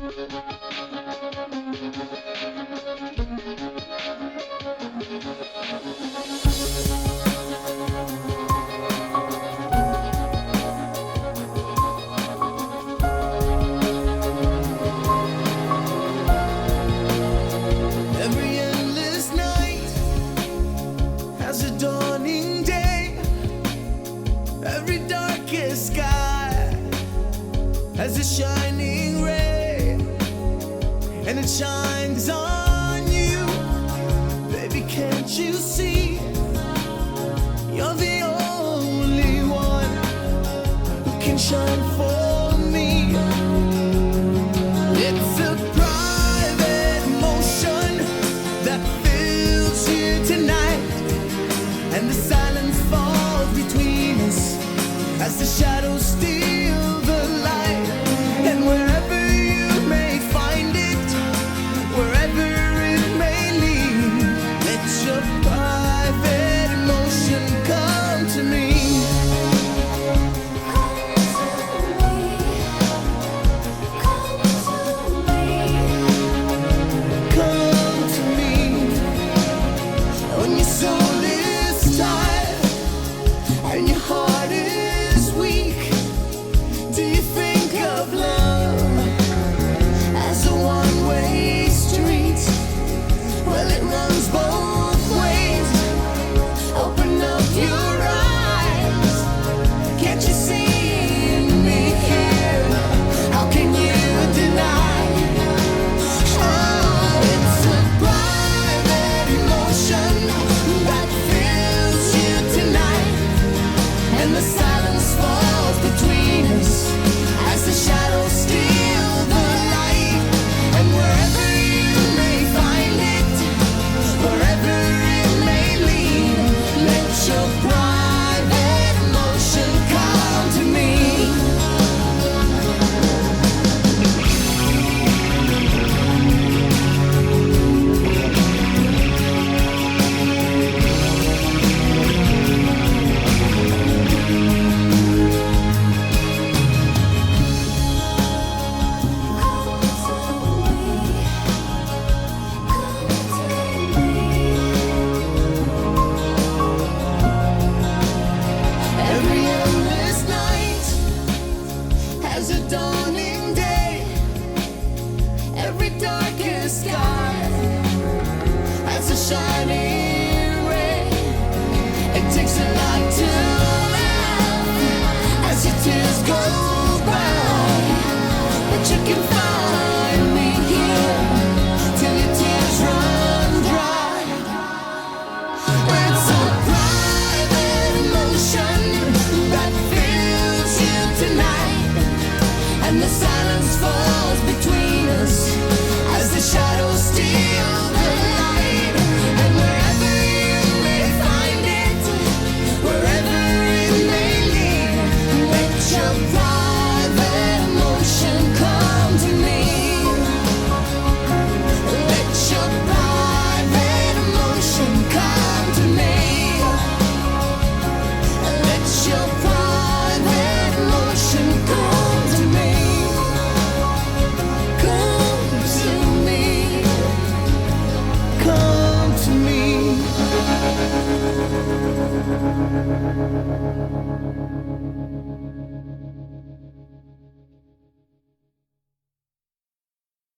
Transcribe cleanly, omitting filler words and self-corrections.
Every endless night has a dawning day. Every darkest sky has a shining ray, and it shines on you. Baby, can't you see? You're the only one who can shine for me. It's a private motion that fills you tonight, and the silence falls between us as the shadows steal the light. And wherever you may find it, wherever it may lead, let your private emotion come to me. Come to me. When your soul is tired and your heart is weak, do you think of love as a one-way street? Well, it runs both ways. Open up your eyes. Can't you see me here? How can you deny? Oh, it's a private emotion that fills you tonight, and the silence falls between us as the shadows steal the light. And wherever you may find it, wherever it may lead, let your private emotion come to me. Every endless night has a dawning day. Every darkest sky has a shining ray. It takes a lot to laugh as your tears go